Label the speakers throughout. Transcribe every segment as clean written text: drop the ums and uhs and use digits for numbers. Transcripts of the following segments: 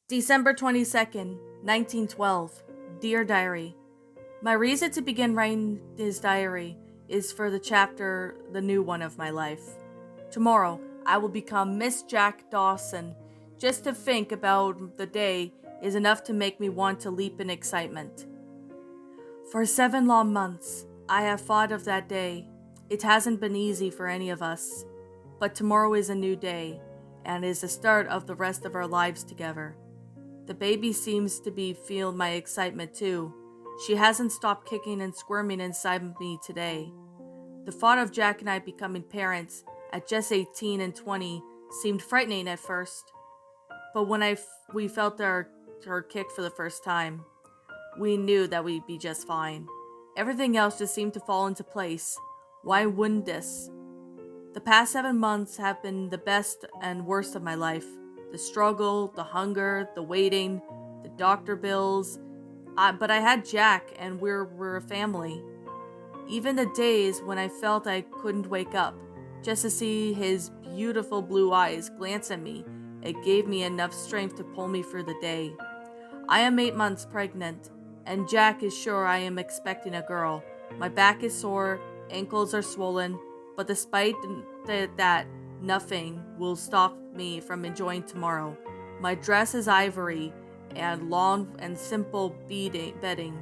Speaker 1: December 22nd, 1912. Dear Diary, my reason to begin writing this diary is for the chapter, the new one of my life. Tomorrow, I will become Miss Jack Dawson. Just to think about the day is enough to make me want to leap in excitement. For 7 long months, I have thought of that day. It hasn't been easy for any of us, but tomorrow is a new day and is the start of the rest of our lives together. The baby seems to be feeling my excitement too. She hasn't stopped kicking and squirming inside me today. The thought of Jack and I becoming parents at just 18 and 20 seemed frightening at first, but when we felt her kick for the first time, we knew that we'd be just fine. Everything else just seemed to fall into place. Why wouldn't this? The past 7 months have been the best and worst of my life. The struggle, the hunger, the waiting, the doctor bills. But I had Jack, and we're a family. Even the days when I felt I couldn't wake up, just to see his beautiful blue eyes glance at me, it gave me enough strength to pull me through the day. I am 8 months pregnant, and Jack is sure I am expecting a girl. My back is sore, ankles are swollen, but despite that, nothing will stop me from enjoying tomorrow. My dress is ivory and long and simple bedding,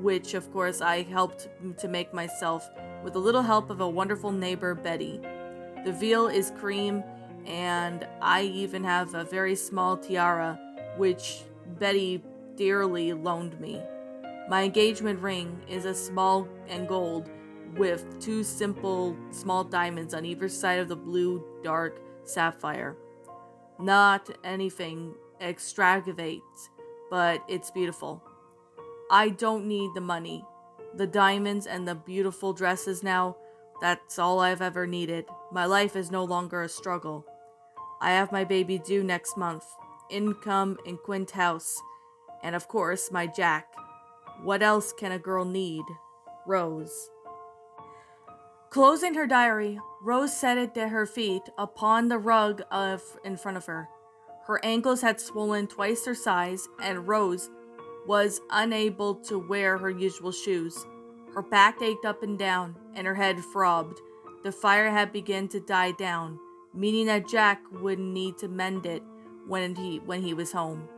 Speaker 1: which of course I helped to make myself with a little help of a wonderful neighbor, Betty. The veil is cream, and I even have a very small tiara, which Betty dearly loaned me. My engagement ring is a small and gold, with 2 simple small diamonds on either side of the blue dark sapphire. Not anything extravagant, but it's beautiful. I don't need the money. The diamonds and the beautiful dresses now, that's all I've ever needed. My life is no longer a struggle. I have my baby due next month, income in Quint House, and of course my Jack. What else can a girl need? Rose. Closing her diary, Rose sat at her feet upon the rug in front of her. Her ankles had swollen twice her size, and Rose was unable to wear her usual shoes. Her back ached up and down, and her head throbbed. The fire had begun to die down, meaning that Jack would need to mend it when he was home.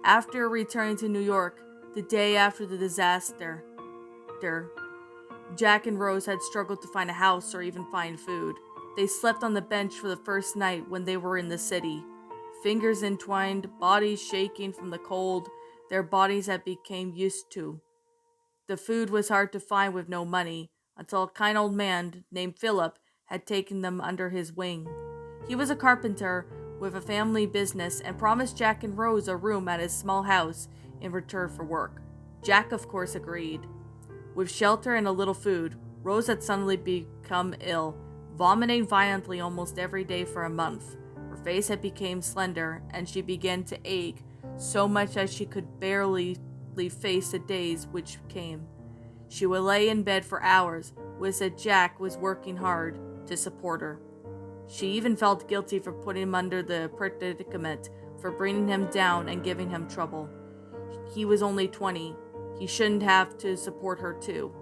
Speaker 1: After returning to New York, the day after the disaster, Jack and Rose had struggled to find a house or even find food. They slept on the bench for the first night when they were in the city. Fingers entwined, bodies shaking from the cold their bodies had become used to. The food was hard to find with no money, until a kind old man named Philip had taken them under his wing. He was a carpenter with a family business and promised Jack and Rose a room at his small house in return for work. Jack, of course, agreed. With shelter and a little food, Rose had suddenly become ill, vomiting violently almost every day for a month. Her face had become slender, and she began to ache so much that she could barely face the days which came. She would lay in bed for hours, with that Jack was working hard to support her. She even felt guilty for putting him under the predicament, for bringing him down and giving him trouble. He was only 20. He shouldn't have to support her too.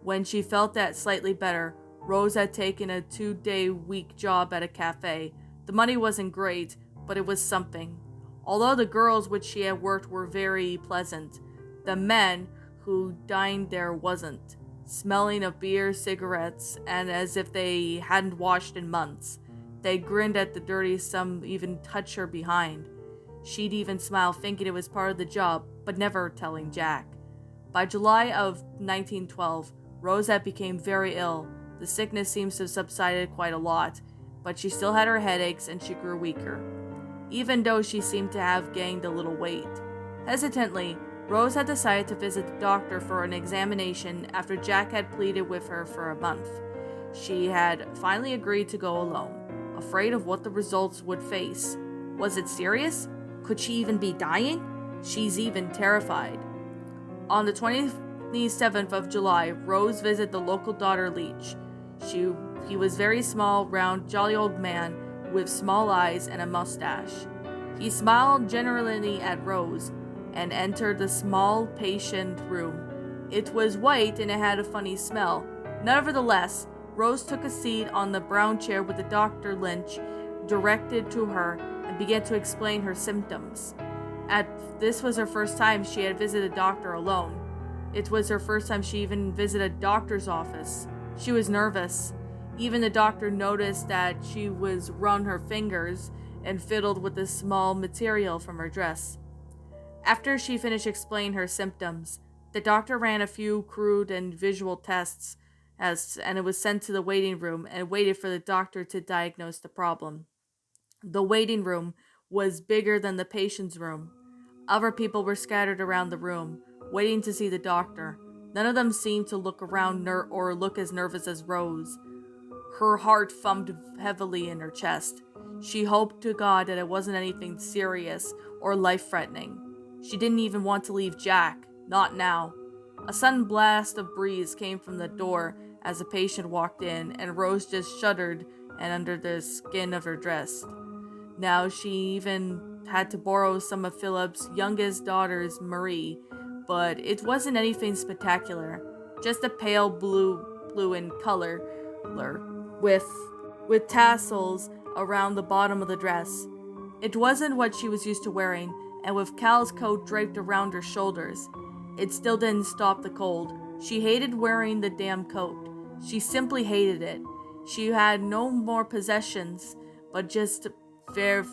Speaker 1: When she felt that slightly better, Rose had taken a 2-day-week job at a cafe. The money wasn't great, but it was something. Although the girls which she had worked were very pleasant, the men who dined there wasn't, smelling of beer, cigarettes, and as if they hadn't washed in months. They grinned at the dirty, some even touched her behind. She'd even smile thinking it was part of the job, but never telling Jack. By July of 1912, Rose had become very ill. The sickness seems to have subsided quite a lot, but she still had her headaches and she grew weaker, even though she seemed to have gained a little weight. Hesitantly, Rose had decided to visit the doctor for an examination after Jack had pleaded with her for a month. She had finally agreed to go alone, afraid of what the results would face. Was it serious? Could she even be dying? She's even terrified. On the 27th of July, Rose visited the local daughter leech. He was very small, round, jolly old man with small eyes and a mustache. He smiled generally at Rose and entered the small patient room. It was white and it had a funny smell. Nevertheless, Rose took a seat on the brown chair with the Dr. Lynch directed to her and began to explain her symptoms. This was her first time she had visited a doctor alone. It was her first time she even visited a doctor's office. She was nervous. Even the doctor noticed that she was run her fingers and fiddled with the small material from her dress. After she finished explaining her symptoms, the doctor ran a few crude and visual tests and it was sent to the waiting room and waited for the doctor to diagnose the problem. The waiting room was bigger than the patient's room. Other people were scattered around the room, waiting to see the doctor. None of them seemed to look around or look as nervous as Rose. Her heart thumped heavily in her chest. She hoped to God that it wasn't anything serious or life-threatening. She didn't even want to leave Jack, not now. A sudden blast of breeze came from the door as the patient walked in, and Rose just shuddered and under the skin of her dress. Now she even had to borrow some of Philip's youngest daughter's Marie, but it wasn't anything spectacular, just a pale blue in color with tassels around the bottom of the dress. It wasn't what she was used to wearing, and with Cal's coat draped around her shoulders, it still didn't stop the cold. She hated wearing the damn coat. She simply hated it. She had no more possessions, but just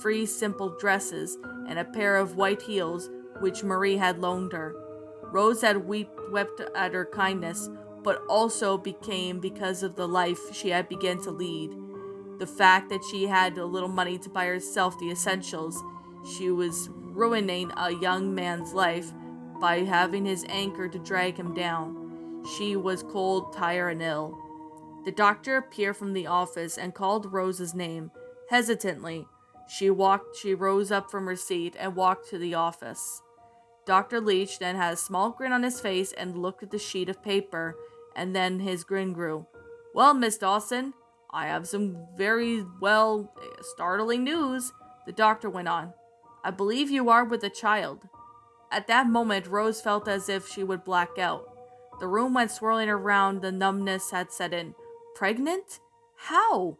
Speaker 1: free simple dresses and a pair of white heels which Marie had loaned her. Rose had wept at her kindness, but also became because of the life she had begun to lead. The fact that she had a little money to buy herself the essentials. She was ruining a young man's life by having his anchor to drag him down. She was cold, tired, and ill. The doctor appeared from the office and called Rose's name. Hesitantly, she rose up from her seat and walked to the office. Dr. Leach then had a small grin on his face and looked at the sheet of paper, and then his grin grew. "Well, Miss Dawson, I have some very, startling news," the doctor went on. "I believe you are with a child." At that moment, Rose felt as if she would black out. The room went swirling around, the numbness had set in. Pregnant? How?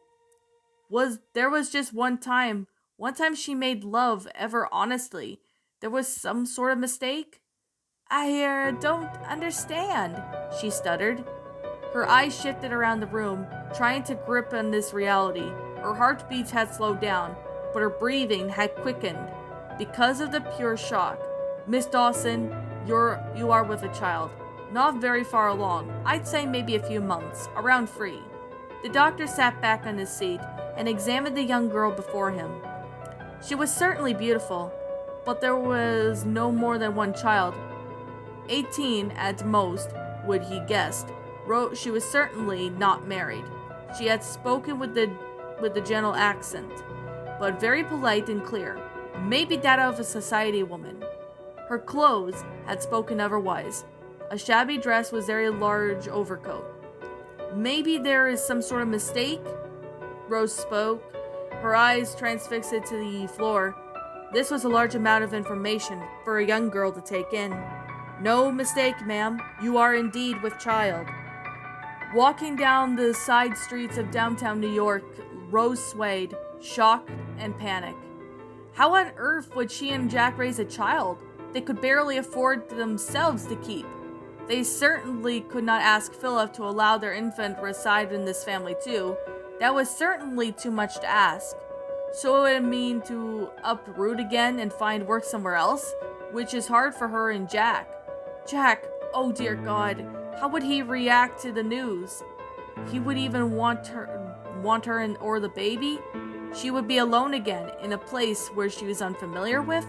Speaker 1: There was just one time she made love ever honestly. There was some sort of mistake? "I don't understand," she stuttered. Her eyes shifted around the room, trying to grip on this reality. Her heartbeats had slowed down, but her breathing had quickened because of the pure shock. "Miss Dawson, you are with a child. Not very far along. I'd say maybe a few months, around 3. The doctor sat back on his seat and examined the young girl before him. She was certainly beautiful, but there was no more than one child. 18 at most, would he guessed. She was certainly not married. She had spoken with the gentle accent, but very polite and clear, maybe that of a society woman. Her clothes had spoken otherwise. A shabby dress with a very large overcoat. "Maybe there is some sort of mistake?" Rose spoke, her eyes transfixed to the floor. This was a large amount of information for a young girl to take in. "No mistake, ma'am. You are indeed with child." Walking down the side streets of downtown New York, Rose swayed, shocked and panic. How on earth would she and Jack raise a child they could barely afford themselves to keep? They certainly could not ask Philip to allow their infant to reside in this family too. That was certainly too much to ask. So it would mean to uproot again and find work somewhere else, which is hard for her and Jack. Jack, oh dear God, how would he react to the news? He would even want her or the baby? She would be alone again in a place where she was unfamiliar with?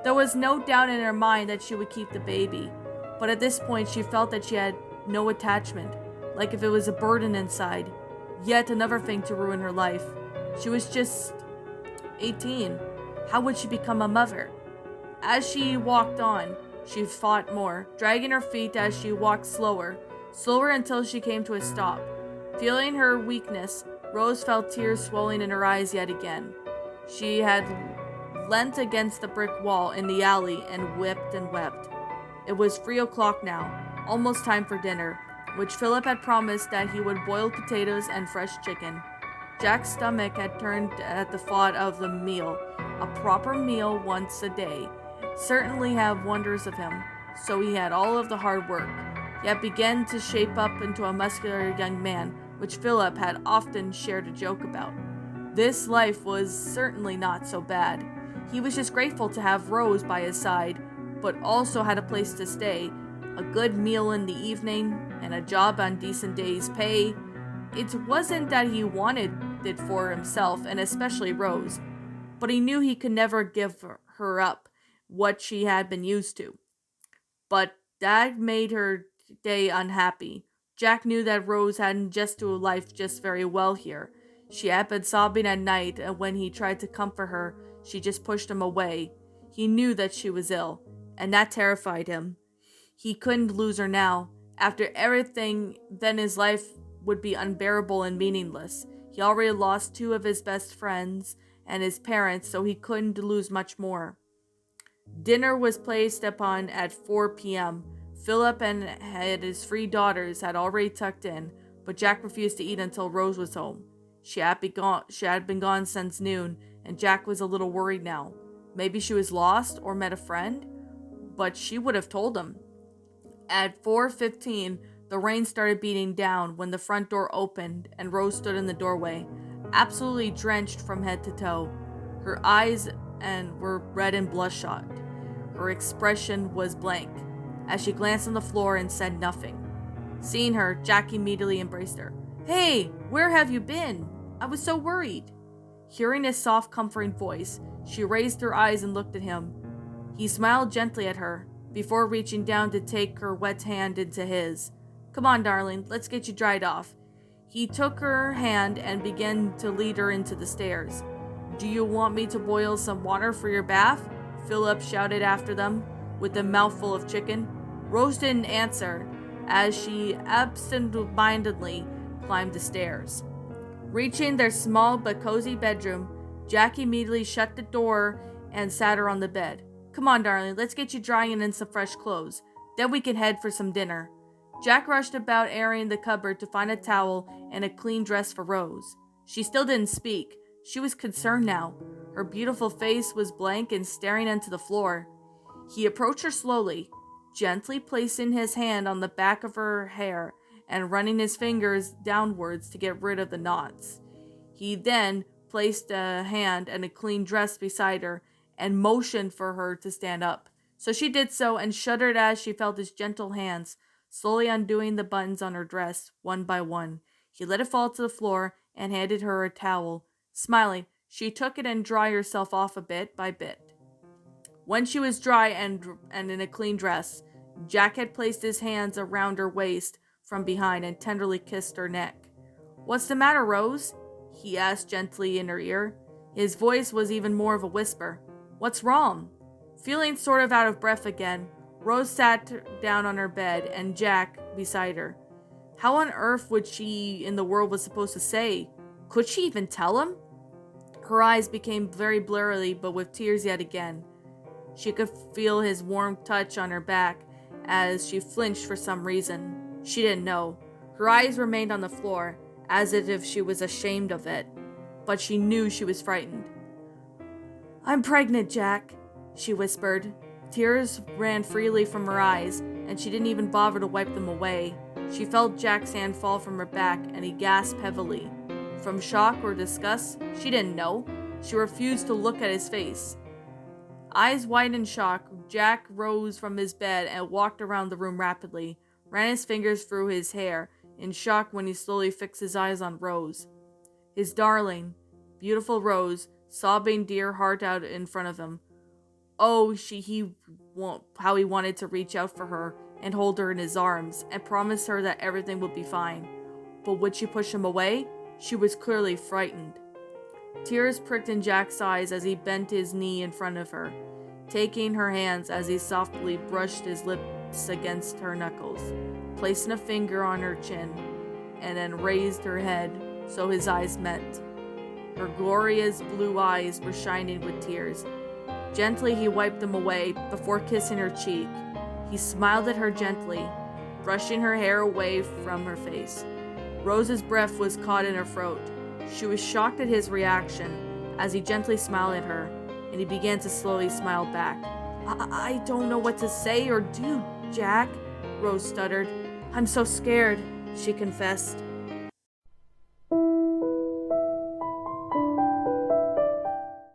Speaker 1: There was no doubt in her mind that she would keep the baby, but at this point she felt that she had no attachment, like if it was a burden inside. Yet another thing to ruin her life. She was just 18. How would she become a mother? As she walked on, she fought more, dragging her feet as she walked slower until she came to a stop. Feeling her weakness, Rose felt tears swelling in her eyes yet again. She had leant against the brick wall in the alley and wept and wept. It was 3 o'clock now, almost time for dinner, which Philip had promised that he would boil potatoes and fresh chicken. Jack's stomach had turned at the thought of the meal. A proper meal once a day certainly have wonders of him, so he had all of the hard work. He had begun to shape up into a muscular young man, which Philip had often shared a joke about. This life was certainly not so bad. He was just grateful to have Rose by his side, but also had a place to stay, a good meal in the evening, and a job on decent days' pay. It wasn't that he wanted it for himself, and especially Rose, but he knew he could never give her up what she had been used to. But that made her day unhappy. Jack knew that Rose hadn't just to life just very well here. She had been sobbing at night, and when he tried to comfort her, she just pushed him away. He knew that she was ill, and that terrified him. He couldn't lose her now. After everything, then his life would be unbearable and meaningless. He already lost 2 of his best friends and his parents, so he couldn't lose much more. Dinner was placed upon at 4 p.m. Philip and his 3 daughters had already tucked in, but Jack refused to eat until Rose was home. She had been gone since noon, and Jack was a little worried now. Maybe she was lost or met a friend, but she would have told him. At 4:15, the rain started beating down when the front door opened and Rose stood in the doorway, absolutely drenched from head to toe. Her eyes were red and bloodshot. Her expression was blank, as she glanced on the floor and said nothing. Seeing her, Jack immediately embraced her. "Hey, where have you been? I was so worried." Hearing his soft, comforting voice, she raised her eyes and looked at him. He smiled gently at her, before reaching down to take her wet hand into his. "Come on, darling, let's get you dried off." He took her hand and began to lead her into the stairs. "Do you want me to boil some water for your bath?" Philip shouted after them, with a mouthful of chicken. Rose didn't answer, as she absent-mindedly climbed the stairs. Reaching their small but cozy bedroom, Jack immediately shut the door and sat her on the bed. "Come on, darling, let's get you drying in some fresh clothes. Then we can head for some dinner." Jack rushed about airing the cupboard to find a towel and a clean dress for Rose. She still didn't speak. She was concerned now. Her beautiful face was blank and staring into the floor. He approached her slowly, gently placing his hand on the back of her hair and running his fingers downwards to get rid of the knots. He then placed a hand and a clean dress beside her and motioned for her to stand up. So she did so and shuddered as she felt his gentle hands slowly undoing the buttons on her dress one by one. He let it fall to the floor and handed her a towel. Smiling, she took it and dried herself off a bit by bit. When she was dry and in a clean dress, Jack had placed his hands around her waist from behind and tenderly kissed her neck. "What's the matter, Rose?" he asked gently in her ear. His voice was even more of a whisper. "What's wrong?" Feeling sort of out of breath again, Rose sat down on her bed and Jack beside her. How on earth would she in the world was supposed to say? Could she even tell him? Her eyes became very blurry, but with tears yet again. She could feel his warm touch on her back as she flinched for some reason. She didn't know. Her eyes remained on the floor, as if she was ashamed of it, but she knew she was frightened. "I'm pregnant, Jack," she whispered. Tears ran freely from her eyes, and she didn't even bother to wipe them away. She felt Jack's hand fall from her back, and he gasped heavily. From shock or disgust, she didn't know. She refused to look at his face. Eyes wide in shock, Jack rose from his bed and walked around the room rapidly, ran his fingers through his hair, in shock when he slowly fixed his eyes on Rose. His darling, beautiful Rose, sobbing dear heart out in front of him. Oh, how he wanted to reach out for her and hold her in his arms and promise her that everything would be fine. But would she push him away? She was clearly frightened. Tears pricked in Jack's eyes as he bent his knee in front of her, taking her hands as he softly brushed his lips against her knuckles, placing a finger on her chin, and then raised her head so his eyes met. Her glorious blue eyes were shining with tears. Gently, he wiped them away before kissing her cheek. He smiled at her gently, brushing her hair away from her face. Rose's breath was caught in her throat. She was shocked at his reaction as he gently smiled at her, and he began to slowly smile back. I don't know what to say or do, Jack, Rose stuttered. I'm so scared, she confessed.